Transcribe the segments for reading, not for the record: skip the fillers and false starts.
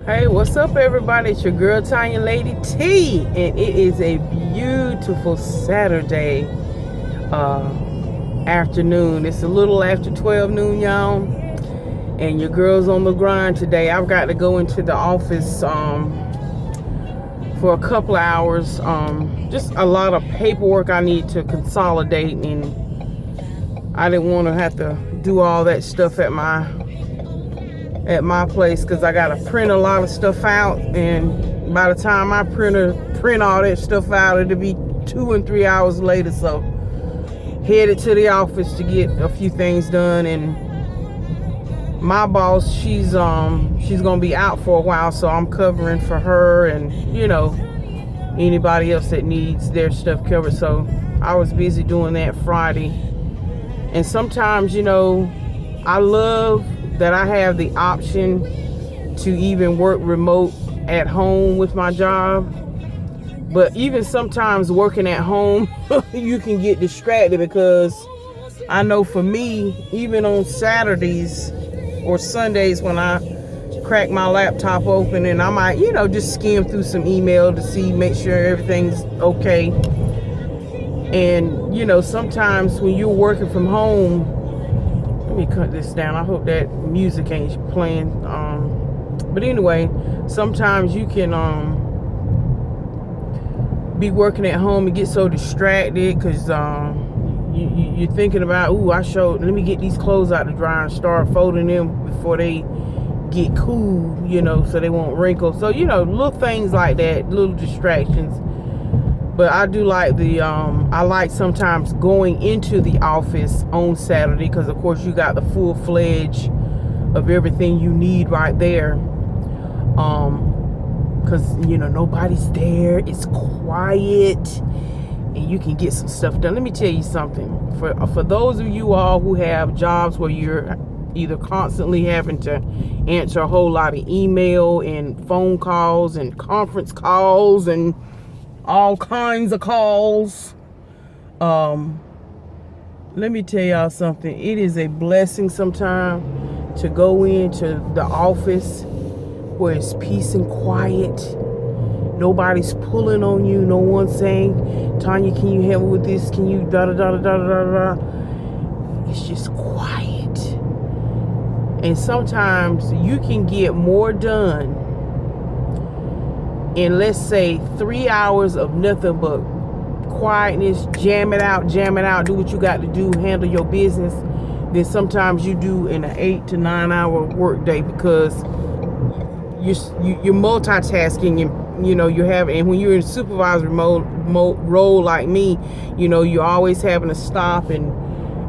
Hey, what's up, everybody? It's your girl Tanya Lady T, and it is a beautiful Saturday afternoon. It's a little after 12 noon, y'all, and your girl's on the grind today. I've got to go into the office for a couple of hours. Just a lot of paperwork I need to consolidate, and I didn't want to have to do all that stuff at my place because I gotta print a lot of stuff out, and by the time I print all that stuff out, it'll be 2 and 3 hours later. So headed to the office to get a few things done. And my boss, she's gonna be out for a while, so I'm covering for her and anybody else that needs their stuff covered. So I was busy doing that Friday. And sometimes I love that I have the option to even work remote at home with my job. But even sometimes working at home, you can get distracted, because I know for me, even on Saturdays or Sundays when I crack my laptop open and I might, just skim through some email to make sure everything's okay. And, sometimes when you're working from home, let me cut this down. I hope that music ain't playing. But anyway, sometimes you can be working at home and get so distracted because you're thinking about, let me get these clothes out to dry and start folding them before they get cool, so they won't wrinkle. So, little things like that, little distractions. But I do like I like sometimes going into the office on Saturday, because of course you got the full-fledged of everything you need right there. Because, nobody's there. It's quiet and you can get some stuff done. Let me tell you something. For those of you all who have jobs where you're either constantly having to answer a whole lot of email and phone calls and conference calls and all kinds of calls. Let me tell y'all something. It is a blessing sometimes to go into the office where it's peace and quiet. Nobody's pulling on you. No one's saying, Tanya, can you help me with this? Can you da da da da da da da? It's just quiet. And sometimes you can get more done in, let's say, 3 hours of nothing but quietness, jam it out, do what you got to do, handle your business, than sometimes you do in an 8 to 9 hour work day, because you're multitasking, and you're having, and when you're in supervisory role like me, you're always having to stop and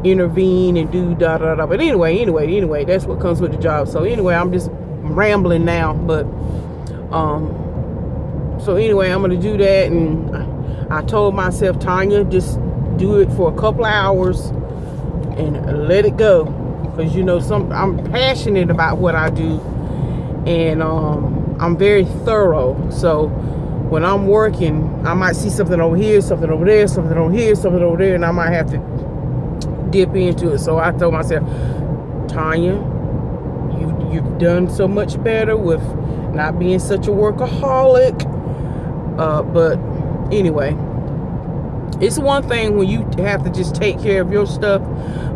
intervene and do da da da. But anyway, that's what comes with the job. So anyway, I'm just rambling now, but so anyway, I'm going to do that, and I told myself, Tanya, just do it for a couple of hours and let it go, because I'm passionate about what I do, and I'm very thorough. So when I'm working, I might see something over here, something over there, something over here, something over there, and I might have to dip into it. So I told myself, Tanya, you've done so much better with not being such a workaholic. But anyway, it's one thing when you have to just take care of your stuff,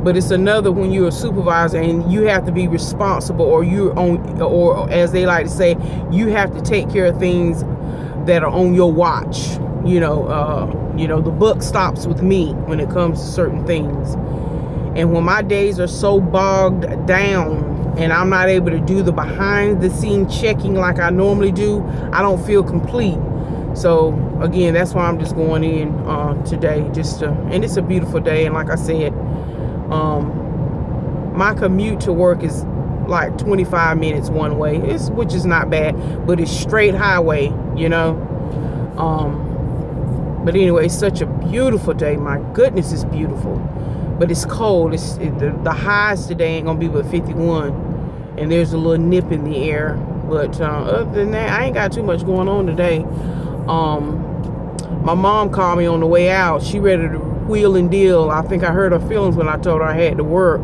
but it's another when you're a supervisor and you have to be responsible, or as they like to say, you have to take care of things that are on your watch. The buck stops with me when it comes to certain things. And when my days are so bogged down and I'm not able to do the behind the scene checking like I normally do, I don't feel complete. So again, that's why I'm just going in today, and it's a beautiful day. And like I said, my commute to work is like 25 minutes one way, which is not bad, but it's straight highway, but anyway, it's such a beautiful day. My goodness, it's beautiful, but it's cold. The highs today ain't gonna be but 51, and there's a little nip in the air. But other than that, I ain't got too much going on today. My mom called me on the way out. She ready to wheel and deal. I think I hurt her feelings when I told her I had to work.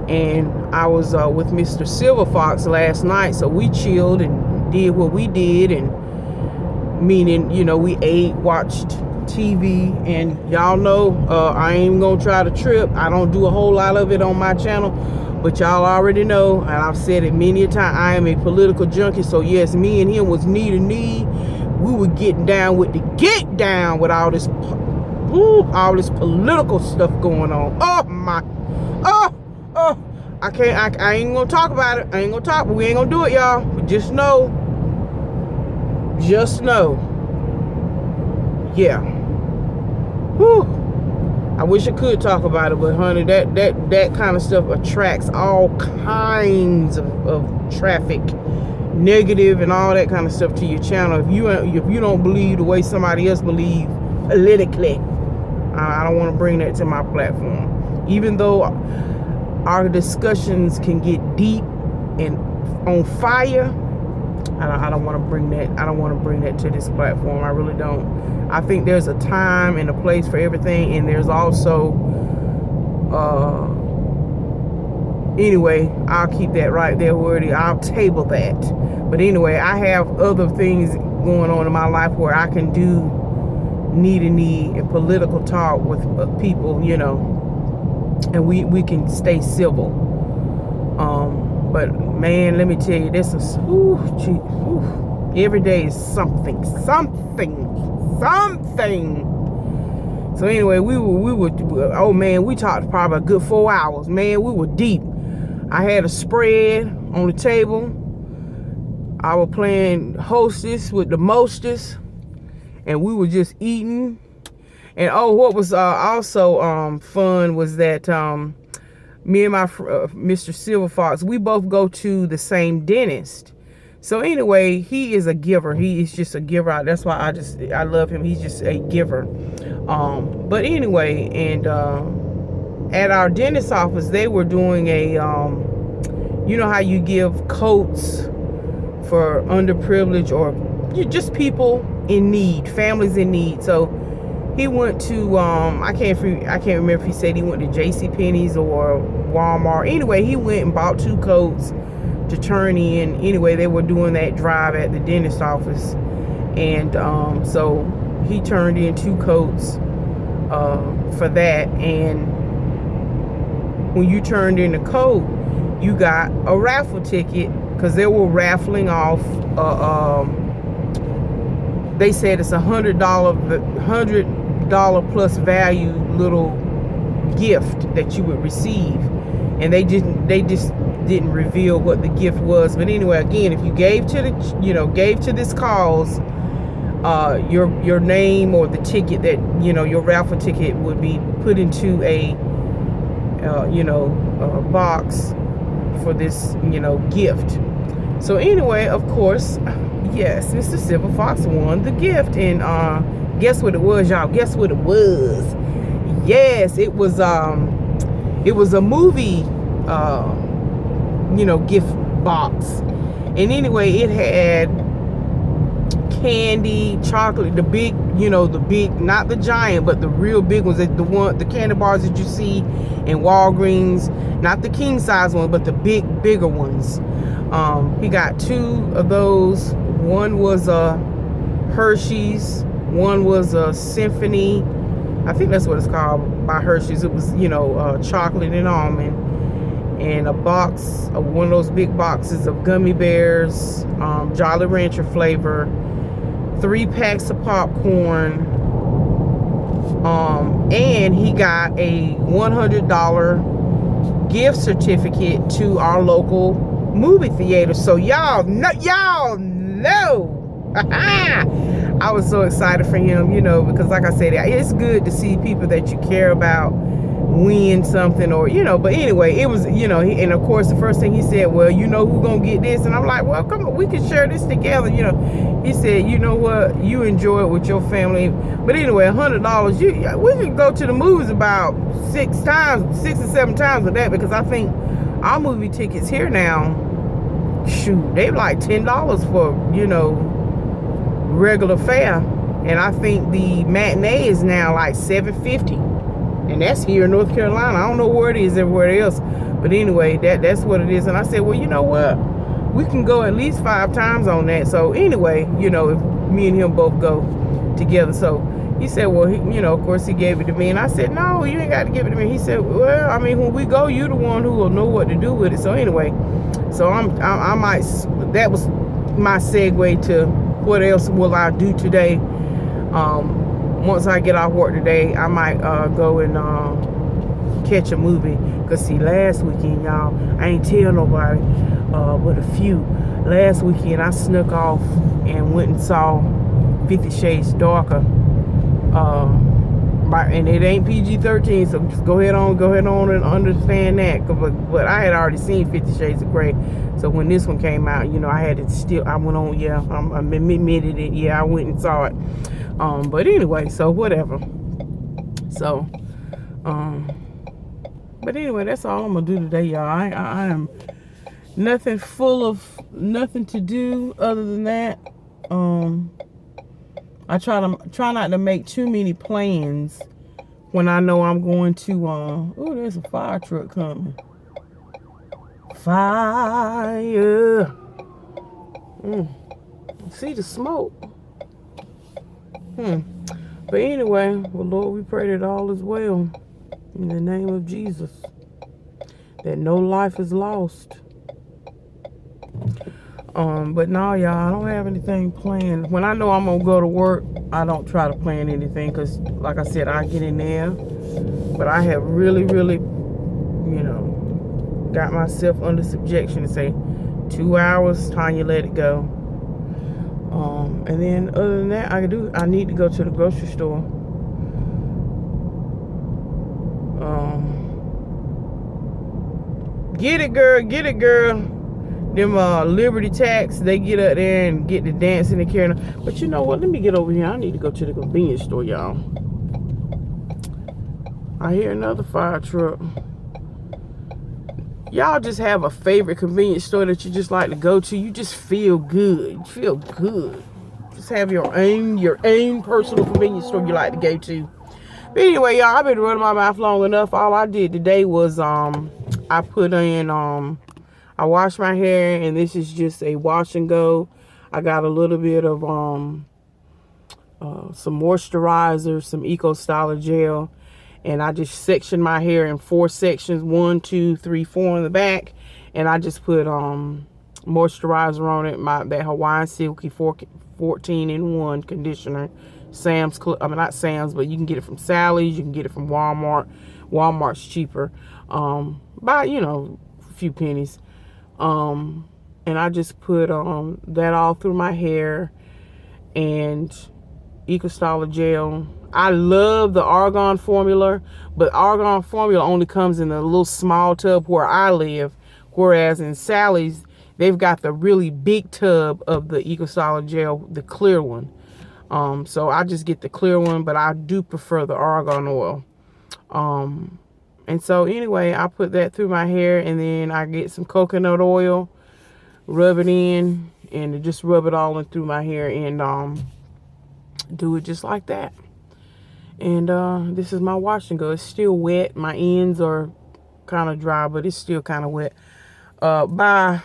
And I was with Mr. Silver Fox last night, so we chilled and did what we did, and meaning, you know, we ate, watched TV, and y'all know I ain't gonna try to trip. I don't do a whole lot of it on my channel, but y'all already know, and I've said it many a time, I am a political junkie. So yes, me and him was knee to knee. We were getting down with all this political stuff going on. Oh my, I ain't gonna talk about it. I ain't gonna talk, but we ain't gonna do it, y'all. But just know, yeah. Whew. I wish I could talk about it, but honey, that kind of stuff attracts all kinds of traffic, negative and all that kind of stuff to your channel. If you don't believe the way somebody else believes politically, I don't want to bring that to my platform. Even though our discussions can get deep and on fire, I don't want to bring that. I don't want to bring that to this platform. I really don't. I think there's a time and a place for everything, and there's also anyway, I'll keep that right there where it is. I'll table that. But anyway, I have other things going on in my life where I can do knee to knee and political talk with people, you know, and we can stay civil. But man, let me tell you, this is every day is something. So anyway, we were oh man, we talked probably a good 4 hours. Man, we were deep. I had a spread on the table. I was playing hostess with the mostest, and we were just eating. And what was also fun was that me and my Mr. Silver Fox, we both go to the same dentist. So anyway, he is a giver. He is just a giver. That's why I love him. He's just a giver. But anyway, and at our dentist office, they were doing a, you know how you give coats for underprivileged or just people in need, families in need. So he went to, I can't remember if he said he went to JCPenney's or Walmart. Anyway, he went and bought 2 coats to turn in. Anyway, they were doing that drive at the dentist office, and so he turned in 2 coats for that. And when you turned in the coat, you got a raffle ticket, because they were raffling off they said it's $100 plus value little gift that you would receive, and they just didn't reveal what the gift was. But anyway, again, if you gave to this cause, your name or the ticket that, your raffle ticket would be put into a box for this gift. So anyway, of course, yes, Mr. Silver Fox won the gift. And guess what it was, y'all? Guess what it was? Yes, it was a movie gift box. And anyway, it had candy, chocolate, the big, not the giant, but the real big ones, the candy bars that you see in Walgreens, not the king size one, but the bigger ones. He got 2 of those. One was a Hershey's, one was a Symphony, I think that's what it's called, by Hershey's. It was, chocolate and almond. And a box, one of those big boxes of gummy bears, Jolly Rancher flavor, 3 packs of popcorn, and he got a $100 gift certificate to our local movie theater. So y'all know, I was so excited for him, because like I said, it's good to see people that you care about win something, or but anyway, it was, and of course the first thing he said, well, who's gonna get this? And I'm like, well, come on, we can share this together. He said, you know what, you enjoy it with your family. But anyway, $100, we can go to the movies about 6 or 7 times with that, because I think our movie tickets here now, shoot, they like $10 for regular fare, and I think the matinee is now like $7.50, and that's here in North Carolina. I don't know where it is everywhere else, but anyway, that's what it is. And I said, well, you know what, we can go at least 5 times on that. So anyway, you know, if me and him both go together. So he said, well, you know, of course he gave it to me. And I said, no, you ain't got to give it to me. He said, well, I mean, when we go, you the one who will know what to do with it. So anyway, so I might, that was my segue to what else will I do today. Once I get off work today, I might go and catch a movie. Because see, last weekend, y'all, I ain't tell nobody but a few. Last weekend, I snuck off and went and saw 50 Shades Darker. And it ain't PG-13, so just go ahead on and understand that. But I had already seen 50 Shades of Grey. So when this one came out, you know, I went on, yeah, I admitted it. Yeah, I went and saw it. But anyway, so whatever. So, but anyway, that's all I'm gonna do today, y'all. I am nothing to do other than that. I try not to make too many plans when I know I'm going to. Oh, there's a fire truck coming. Fire. See the smoke. But anyway, well, Lord, we pray that all is well in the name of Jesus, that no life is lost. But no, y'all, I don't have anything planned. When I know I'm gonna go to work, I don't try to plan anything, because like I said, I get in there. But I have really, you know, got myself under subjection to say 2 hours, Tanya, let it go. And then other than that, I need to go to the grocery store. Get it, girl. Them Liberty Tax, they get up there and get the dancing and carrying. But you know what? Let me get over here. I need to go to the convenience store, y'all. I hear another fire truck. Y'all just have a favorite convenience store that you just like to go to. You just feel good. You feel good. Just have your own personal convenience store you like to go to. But anyway, y'all, I've been running my mouth long enough. All I did today was I put in I washed my hair, and this is just a wash and go. I got a little bit of some moisturizer, some Eco Styler gel, and I just sectioned my hair in 4 sections, 1, 2, 3, 4 in the back, and I just put moisturizer on it, that Hawaiian Silky 14-in-1 conditioner. Not Sam's, but you can get it from Sally's, you can get it from Walmart. Walmart's cheaper by, you know, a few pennies. And I just put that all through my hair, and Eco Styler gel. I love the argan formula, but argan formula only comes in a little small tub where I live, whereas in Sally's they've got the really big tub of the Eco Styler gel, the clear one. So I just get the clear one, but I do prefer the argan oil. And so anyway, I put that through my hair, and then I get some coconut oil, rub it in, and just rub it all in through my hair, and do it just like that. And this is my wash and go. It's still wet. My ends are kind of dry, but it's still kind of wet. By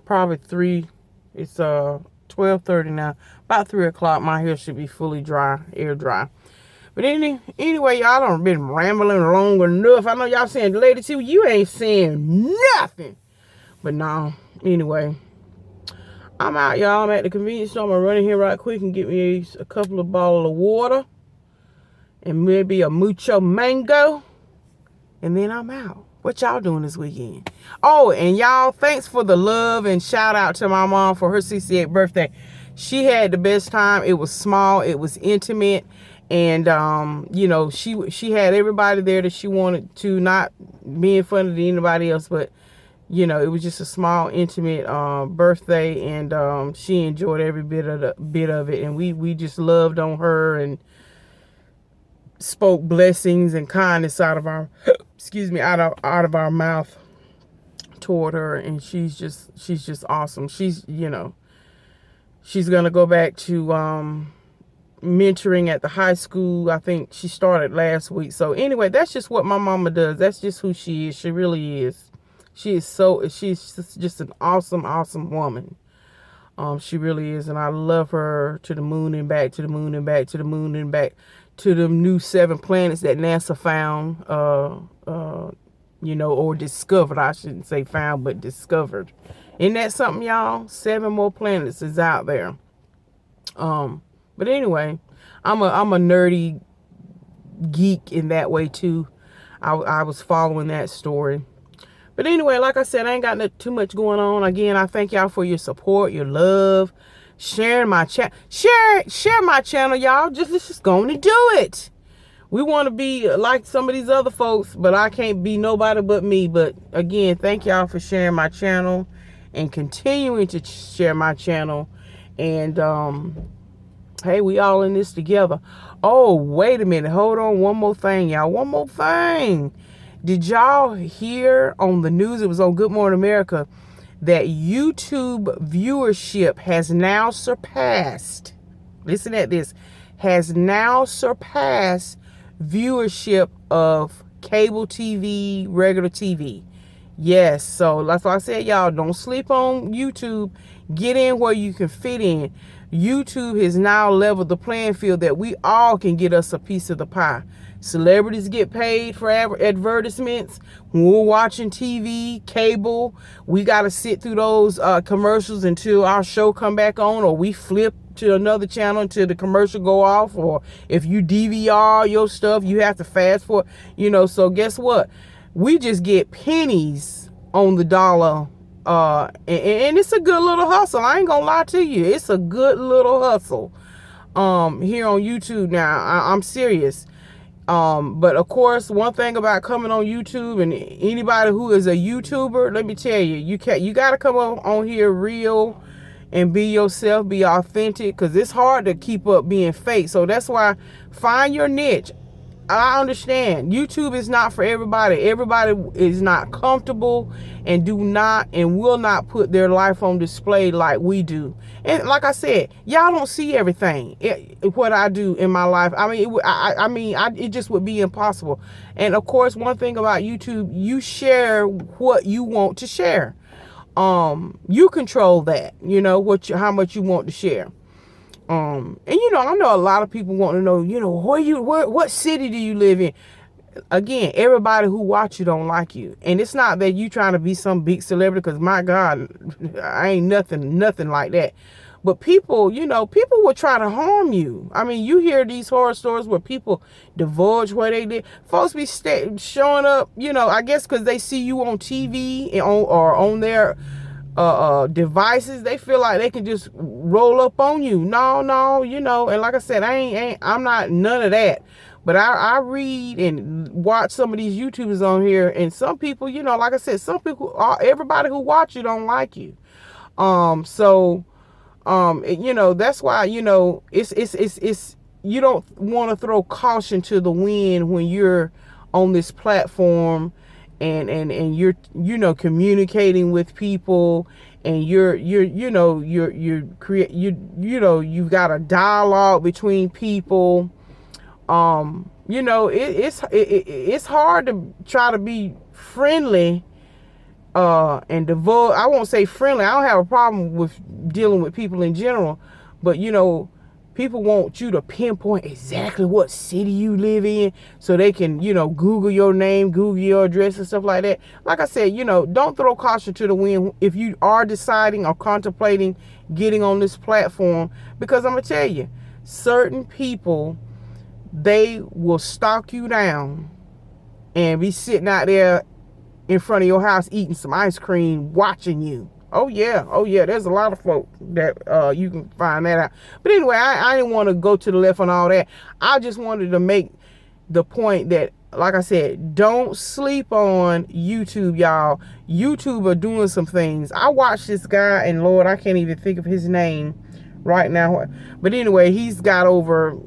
probably 3, it's 12:30 now. About 3 o'clock, my hair should be fully dry, air dry. But anyway, y'all done been rambling long enough. I know y'all saying, Lady T, you ain't saying nothing. But no, anyway, I'm out, y'all. I'm at the convenience store. I'm going to run in here right quick and get me a couple of bottles of water and maybe a mucho mango. And then I'm out. What y'all doing this weekend? Oh, and y'all, thanks for the love, and shout out to my mom for her 68th birthday. She had the best time. It was small. It was intimate. And, you know, she had everybody there that she wanted to, not being funny to anybody else, but, you know, it was just a small, intimate birthday, and she enjoyed every bit of it. And we just loved on her and spoke blessings and kindness out of our out of our mouth toward her. And she's just awesome. She's, you know, she's gonna go back to mentoring at the high school. I think she started last week. So anyway, that's just what my mama does. That's just who she is. She really is. She's just an awesome woman. She really is, and I love her to the moon and back, to the moon and back, to the moon and back, to the new 7 planets that NASA found, or discovered. I shouldn't say found, but discovered. Isn't that something, y'all? 7 more planets is out there. But anyway, I'm a nerdy geek in that way too. I was following that story. But anyway, like I said, I ain't got too much going on. Again, I thank y'all for your support, your love, sharing my chat. Share my channel, y'all. Let's just go on and do it. We want to be like some of these other folks, but I can't be nobody but me. But again, thank y'all for sharing my channel and continuing to share my channel. And hey, we all in this together. Oh, wait a minute. Hold on. One more thing, y'all. One more thing. Did y'all hear on the news, it was on Good Morning America, that YouTube viewership has now surpassed, listen at this, has now surpassed viewership of cable TV, regular TV. Yes, so that's why I said, y'all, don't sleep on YouTube. Get in where you can fit in. YouTube has now leveled the playing field that we all can get us a piece of the pie. Celebrities get paid for advertisements. When we're watching TV, cable, we got to sit through those commercials until our show come back on, or we flip to another channel until the commercial go off, or if you DVR your stuff, you have to fast forward. So guess what? We just get pennies on the dollar. And it's a good little hustle. I ain't gonna lie to you. It's a good little hustle here on YouTube now. I'm serious. But of course, one thing about coming on YouTube, and anybody who is a YouTuber, let me tell you, you got to come on here real and be yourself, be authentic, because it's hard to keep up being fake. So that's why, find your niche. I understand YouTube is not for everybody. Everybody is not comfortable and do not and will not put their life on display like we do. And like I said, y'all don't see everything what I do in my life. I mean, it just would be impossible. And of course, one thing about YouTube, you share what you want to share. You control that. How much you want to share. And I know a lot of people want to know, what city do you live in? Again, everybody who watch you don't like you. And it's not that you trying to be some big celebrity, because my God, I ain't nothing like that. But people will try to harm you. I mean, you hear these horror stories where people divulge what they did. Folks be showing up, I guess because they see you on TV or on their devices. They feel like they can just roll up on you. No, and like I said, I'm not none of that. But I read and watch some of these YouTubers on here, and some people, like I said, everybody who watch you don't like you. That's why, it's you don't want to throw caution to the wind when you're on this platform and you're communicating with people, and you've got a dialogue between people. It's hard to try to be friendly and divulge. I won't say friendly. I don't have a problem with dealing with people in general, but people want you to pinpoint exactly what city you live in so they can, Google your name, Google your address and stuff like that. Like I said, don't throw caution to the wind if you are deciding or contemplating getting on this platform, because I'm going to tell you, certain people, they will stalk you down and be sitting out there in front of your house eating some ice cream, watching you. Oh yeah. There's a lot of folk that you can find that out. But anyway, I didn't want to go to the left on all that. I just wanted to make the point that, like I said, don't sleep on YouTube, y'all. YouTube are doing some things. I watched this guy, and Lord, I can't even think of his name right now. But anyway, he's got over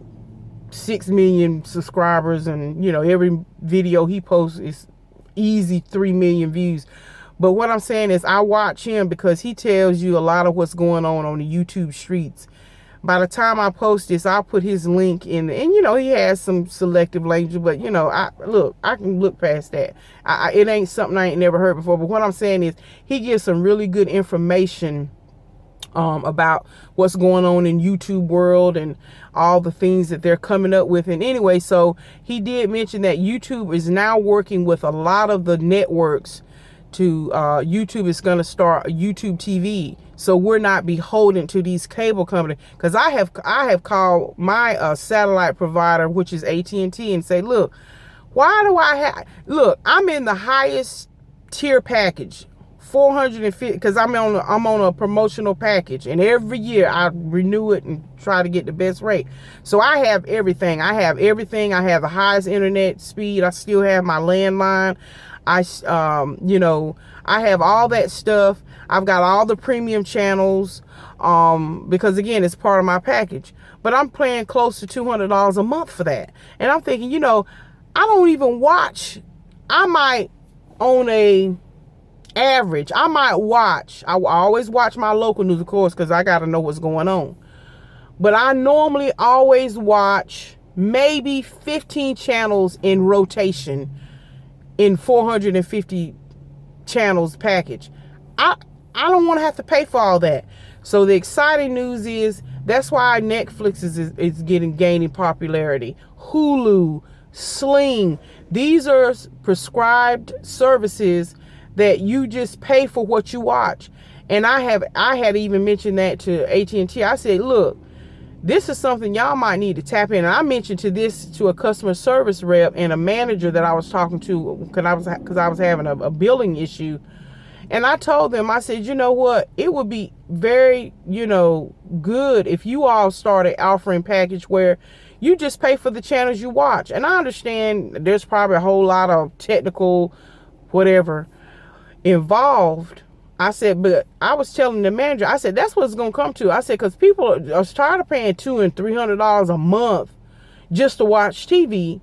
6 million subscribers, and every video he posts is easy 3 million views. But what I'm saying is, I watch him because he tells you a lot of what's going on the YouTube streets. by the time I post this, I'll put his link in, and you know, he has some selective language, but you know, I can look past that. It ain't something I ain't never heard before. But what I'm saying is, he gives some really good information about what's going on in YouTube world and all the things that they're coming up with. And anyway, so he did mention that YouTube is now working with a lot of the networks to YouTube is going to start YouTube TV, so we're not beholden to these cable companies. Because I have called my satellite provider, which is AT&T, and say, look, why do I have, look, I'm in the highest tier package, 450, because I'm on a promotional package, and every year I renew it and try to get the best rate. So I have everything. I have the highest internet speed. I still have my landline. You know, I have all that stuff. I've got all the premium channels, because again, it's part of my package. But I'm paying close to $200 a month for that. And I'm thinking, you know, I don't even watch. I might on a average, I always watch my local news, of course, because I got to know what's going on. But I normally always watch maybe 15 channels in rotation in 450 channels package. I don't want to have to pay for all that. So the exciting news is that's why Netflix is gaining popularity. Hulu, Sling, these are prescribed services that you just pay for what you watch. And I had even mentioned that to AT&T. I said, look, this is something y'all might need to tap in. And I mentioned this to a customer service rep and a manager that I was talking to because I was having a billing issue. And I told them, I said, you know what? It would be very, you know, good if you all started offering package where you just pay for the channels you watch. And I understand there's probably a whole lot of technical whatever involved. I said, but I was telling the manager, I said, that's what it's going to come to. I said, because people are tired of paying $200 and $300 a month just to watch TV,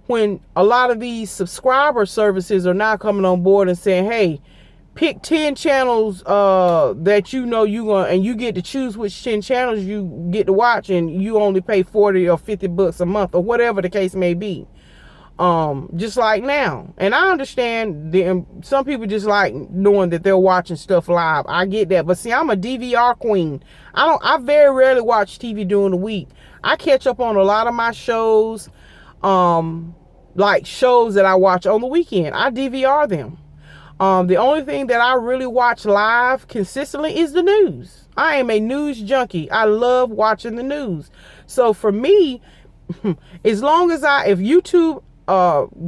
when a lot of these subscriber services are now coming on board and saying, hey, pick 10 channels that you know you're going, and you get to choose which 10 channels you get to watch, and you only pay 40 or 50 bucks a month, or whatever the case may be. Just like now. And I understand some people just like knowing that they're watching stuff live. I get that. But see, I'm a DVR queen. I very rarely watch TV during the week. I catch up on a lot of my shows, like shows that I watch on the weekend. I DVR them. The only thing that I really watch live consistently is the news. I am a news junkie. I love watching the news. So for me, as long as if YouTube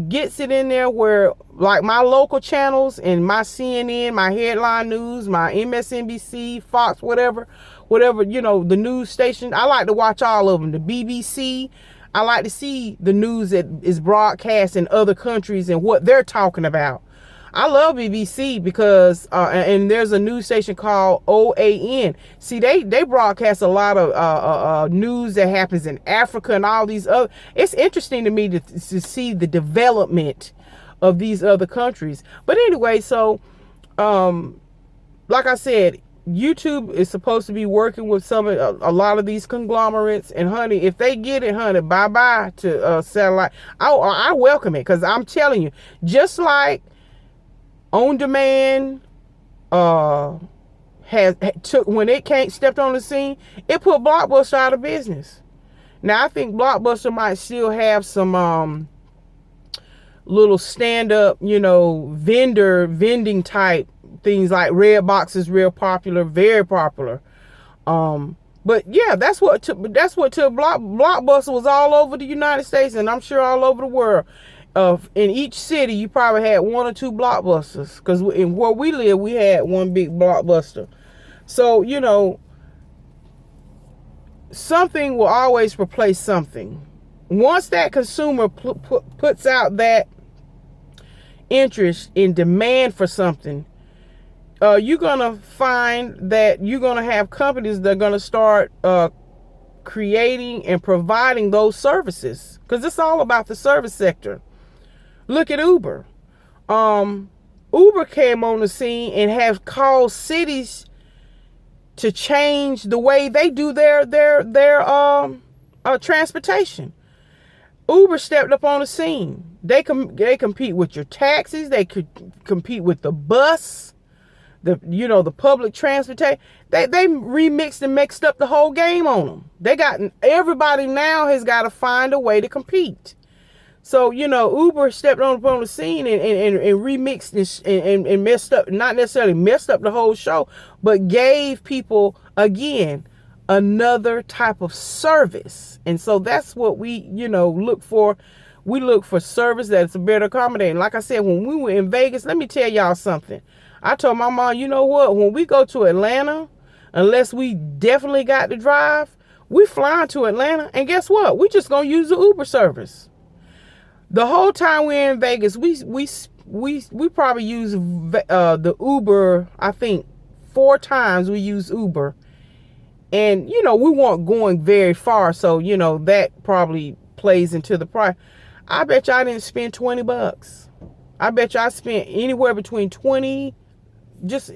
gets it in there where, like, my local channels and my CNN, my headline news, my MSNBC, Fox, whatever, you know, the news station, I like to watch all of them. The BBC, I like to see the news that is broadcast in other countries and what they're talking about. I love BBC because, and there's a news station called OAN. See, they broadcast a lot of news that happens in Africa and all these other. It's interesting to me to see the development of these other countries. But anyway, so, like I said, YouTube is supposed to be working with a lot of these conglomerates, and honey, if they get it, honey, bye-bye to satellite. I welcome it, because I'm telling you, just like on demand when it stepped on the scene, it put Blockbuster out of business. Now I think Blockbuster might still have some little stand-up, you know, vending type things, like Redbox is real popular, very popular. But yeah, that's what Blockbuster was all over the United States, and I'm sure all over the world. In each city, you probably had one or two Blockbusters, because in where we live, we had one big Blockbuster. So, you know, something will always replace something. Once that consumer puts out that interest in demand for something, you're going to find that you're going to have companies that are going to start creating and providing those services, because it's all about the service sector. Look at Uber. Uber came on the scene and have caused cities to change the way they do their transportation. Uber stepped up on the scene. They compete with your taxis. They could compete with the bus, the public transportation. They remixed and mixed up the whole game on them. Everybody now has got to find a way to compete. So, Uber stepped on the scene and remixed and messed up, not necessarily messed up the whole show, but gave people, again, another type of service. And so that's what we, look for. We look for service that's better accommodating. Like I said, when we were in Vegas, let me tell y'all something. I told my mom, you know what? When we go to Atlanta, unless we definitely got to drive, we flying to Atlanta. And guess what? We just going to use the Uber service. The whole time we're in Vegas, we probably use the Uber. I think 4 times we use Uber, and we weren't going very far, so that probably plays into the price. I bet y'all didn't spend $20. I bet y'all spent anywhere between 20, just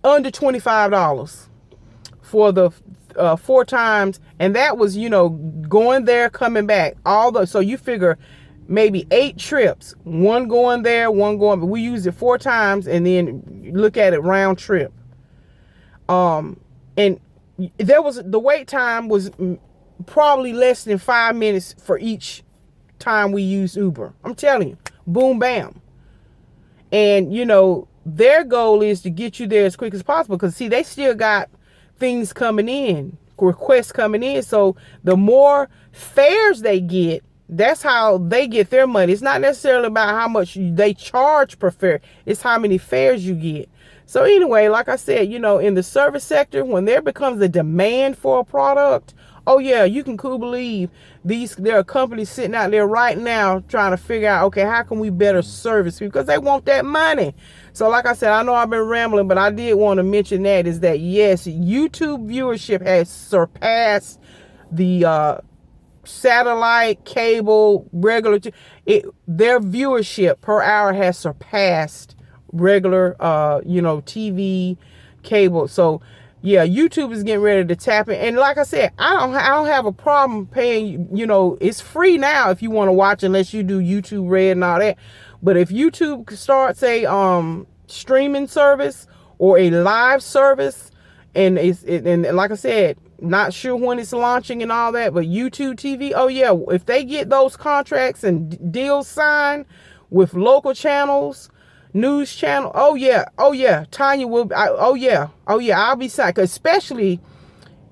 under $25 for the 4 times, and that was going there, coming back, so you figure maybe 8 trips, one going there, one going, but we used it 4 times, and then look at it round trip. And the wait time was probably less than 5 minutes for each time we used Uber. I'm telling you, boom, bam. And their goal is to get you there as quick as possible, because see, they still got things coming in, requests coming in. So the more fares they get, that's how they get their money. It's not necessarily about how much they charge per fare. It's how many fares you get. So anyway, like I said, in the service sector, when there becomes a demand for a product, oh yeah, you can cool believe there are companies sitting out there right now trying to figure out, okay, how can we better service people? Because they want that money. So like I said, I know I've been rambling, but I did want to mention that is that, yes, YouTube viewership has surpassed the satellite, cable, regular. Their viewership per hour has surpassed regular, TV, cable. So yeah, YouTube is getting ready to tap in. And like I said, I don't have a problem paying. It's free now if you want to watch, unless you do YouTube Red and all that. But if YouTube starts a streaming service or a live service, and and like I said, not sure when it's launching and all that, but YouTube TV, oh yeah, if they get those contracts and deals signed with local channels, news channel, oh yeah, Tanya will, I'll be signed, especially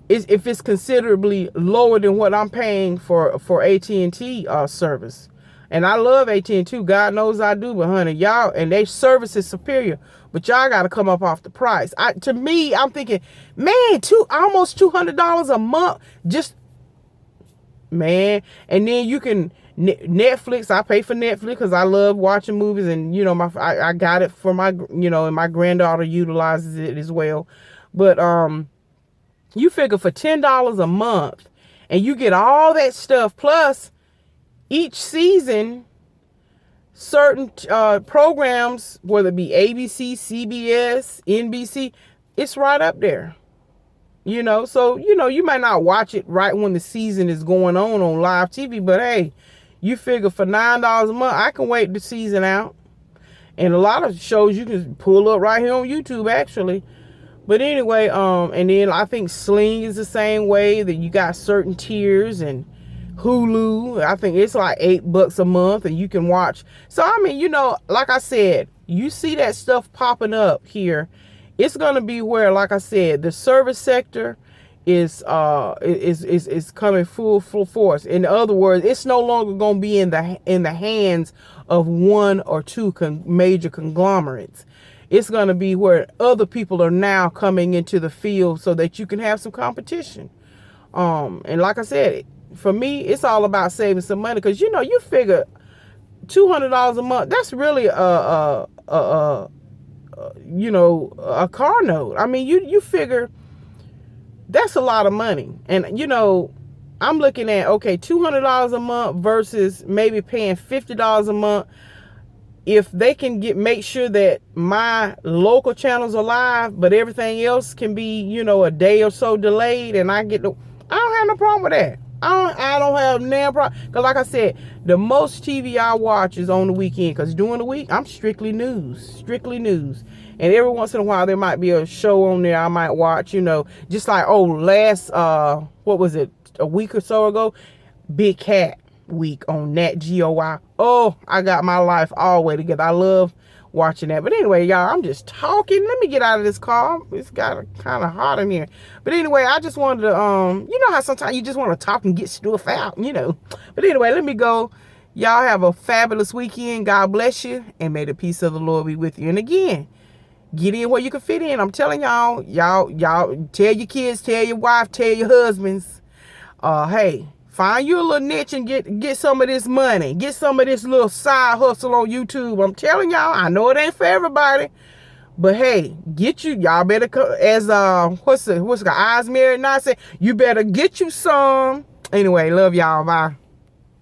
if it's considerably lower than what I'm paying for AT&T service. And I love AT&T, God knows I do, but honey, y'all, and their service is superior, but y'all got to come up off the price. To me, I'm thinking, man, almost $200 a month, just, man. And then you can, Netflix, I pay for Netflix because I love watching movies, and, I got it for my, and my granddaughter utilizes it as well. But, you figure for $10 a month, and you get all that stuff, plus each season, certain programs, whether it be ABC, CBS, NBC, it's right up there. So, you might not watch it right when the season is going on live TV, but hey, you figure for $9 a month, I can wait the season out. And a lot of shows you can pull up right here on YouTube, actually. But anyway, and then I think Sling is the same way, that you got certain tiers, and Hulu, I think it's like $8 a month, and you can watch. So I mean, like I said, you see that stuff popping up here. It's gonna be where, like I said, the service sector is coming full force. In other words, it's no longer gonna be in the hands of one or two major conglomerates. It's gonna be where other people are now coming into the field, so that you can have some competition. And like I said, for me, it's all about saving some money, because you figure $200 a month, that's really a car note. I mean, you figure that's a lot of money. And I'm looking at, okay, $200 a month versus maybe paying $50 a month. if they can make sure that my local channels are live, but everything else can be, a day or so delayed, and I don't have no problem with that. I don't have no problem. Because like I said, the most TV I watch is on the weekend. Because during the week, I'm strictly news. Strictly news. And every once in a while, there might be a show on there I might watch, Just like, last, what was it, a week or so ago? Big Cat Week on Nat Geo. Oh, I got my life all the way together. I love watching that. But anyway, y'all, I'm just talking. Let me get out of this car. It's got kind of hot in here. But anyway, I just wanted to, you know how sometimes you just want to talk and get stuff out, But anyway, let me go. Y'all have a fabulous weekend. God bless you. And may the peace of the Lord be with you. And again, get in where you can fit in. I'm telling y'all tell your kids, tell your wife, tell your husbands, hey, find you a little niche and get some of this money. Get some of this little side hustle on YouTube. I'm telling y'all, I know it ain't for everybody, but hey, y'all better, as what's the eyes married now say, you better get you some. Anyway, love y'all. Bye.